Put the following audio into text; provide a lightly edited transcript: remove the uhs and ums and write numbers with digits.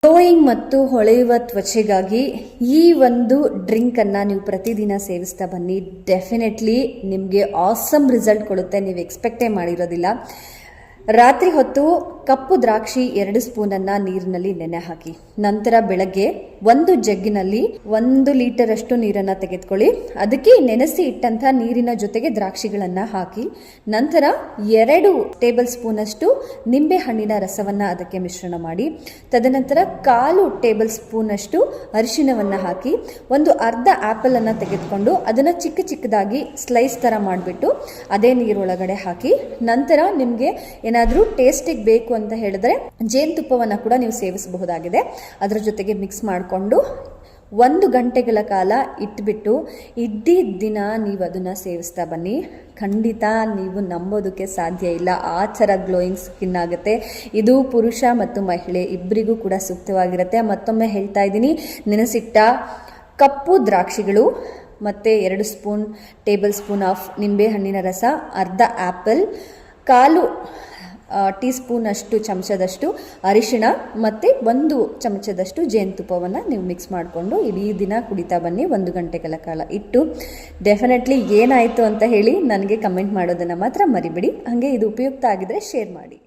Glowing ಮತ್ತು ಹೊಳೆಯುವ ತ್ವಚೆಗಾಗಿ ಈ ಒಂದು ಡ್ರಿಂಕನ್ನು ನೀವು ಪ್ರತಿದಿನ ಸೇವಿಸ್ತಾ ಬನ್ನಿ. ಡೆಫಿನೆಟ್ಲಿ ನಿಮಗೆ ಆಸಮ್ ರಿಸಲ್ಟ್ ಕೊಡುತ್ತೆ, ನೀವು ಎಕ್ಸ್ಪೆಕ್ಟೇ ಮಾಡಿರೋದಿಲ್ಲ. ರಾತ್ರಿ ಹೊತ್ತು ಕಪ್ಪು ದ್ರಾಕ್ಷಿ 2 ಸ್ಪೂನನ್ನು ನೀರಿನಲ್ಲಿ ನೆನೆ ಹಾಕಿ, ನಂತರ ಬೆಳಗ್ಗೆ 1 ಜಗ್ಗಿನಲ್ಲಿ 1 ಲೀಟರ್ ಅಷ್ಟು ನೀರನ್ನು ತೆಗೆದುಕೊಳ್ಳಿ. ಅದಕ್ಕೆ ನೆನೆಸಿ ಇಟ್ಟಂಥ ನೀರಿನ ಜೊತೆಗೆ ದ್ರಾಕ್ಷಿಗಳನ್ನು ಹಾಕಿ, ನಂತರ 2 ಟೇಬಲ್ ಸ್ಪೂನ್ ಅಷ್ಟು ನಿಂಬೆ ಹಣ್ಣಿನ ರಸವನ್ನು ಅದಕ್ಕೆ ಮಿಶ್ರಣ ಮಾಡಿ, ತದನಂತರ 1/4 ಟೇಬಲ್ ಸ್ಪೂನ್ ಅಷ್ಟು ಅರಿಶಿಣವನ್ನು ಹಾಕಿ, ಒಂದು ಅರ್ಧ ಆಪಲ್ ಅನ್ನು ತೆಗೆದುಕೊಂಡು ಅದನ್ನು ಚಿಕ್ಕ ಚಿಕ್ಕದಾಗಿ ಸ್ಲೈಸ್ ಥರ ಮಾಡಿಬಿಟ್ಟು ಅದೇ ನೀರೊಳಗಡೆ ಹಾಕಿ, ನಂತರ ನಿಮಗೆ ಏನಾದರೂ ಟೇಸ್ಟಿಗೆ ಬೇಕು ಅಂತ ಹೇಳಿದ್ರೆ ಜೇನುತುಪ್ಪವನ್ನು ಕೂಡ ನೀವು ಸೇವಿಸಬಹುದಾಗಿದೆ. ಅದರ ಜೊತೆಗೆ ಮಿಕ್ಸ್ ಮಾಡಿಕೊಂಡು 1 ಗಂಟೆಗಳ ಕಾಲ ಇಟ್ಬಿಟ್ಟು ಇಡೀ ದಿನ ನೀವು ಅದನ್ನು ಸೇವಿಸ್ತಾ ಬನ್ನಿ. ಖಂಡಿತ ನೀವು ನಂಬೋದಕ್ಕೆ ಸಾಧ್ಯ ಇಲ್ಲ, ಆ ಥರ ಗ್ಲೋಯಿಂಗ್ ಸ್ಕಿನ್ ಆಗುತ್ತೆ. ಇದು ಪುರುಷ ಮತ್ತು ಮಹಿಳೆ ಇಬ್ಬರಿಗೂ ಕೂಡ ಸೂಕ್ತವಾಗಿರುತ್ತೆ. ಮತ್ತೊಮ್ಮೆ ಹೇಳ್ತಾ ಇದ್ದೀನಿ, ನೆನೆಸಿಟ್ಟ ಕಪ್ಪು ದ್ರಾಕ್ಷಿಗಳು ಮತ್ತು 2 ಟೇಬಲ್ ಸ್ಪೂನ್ ಆಫ್ ನಿಂಬೆ ಹಣ್ಣಿನ ರಸ, ಅರ್ಧ ಆ್ಯಪಲ್, 1/4 ಟೀ ಸ್ಪೂನ್ ಅಷ್ಟು ಚಮಚದಷ್ಟು ಅರಿಶಿಣ ಮತ್ತು 1 ಚಮಚದಷ್ಟು ಜೇನುತುಪ್ಪವನ್ನು ನೀವು ಮಿಕ್ಸ್ ಮಾಡಿಕೊಂಡು ಇಡೀ ದಿನ ಕುಡಿತಾ ಬನ್ನಿ. 1 ಗಂಟೆಗಳ ಕಾಲ ಇಟ್ಟು ಡೆಫಿನೆಟ್ಲಿ ಏನಾಯಿತು ಅಂತ ಹೇಳಿ ನನಗೆ ಕಮೆಂಟ್ ಮಾಡೋದನ್ನು ಮಾತ್ರ ಮರಿಬೇಡಿ. ಹಾಗೆ ಇದು ಉಪಯುಕ್ತ ಆಗಿದ್ರೆ ಶೇರ್ ಮಾಡಿ.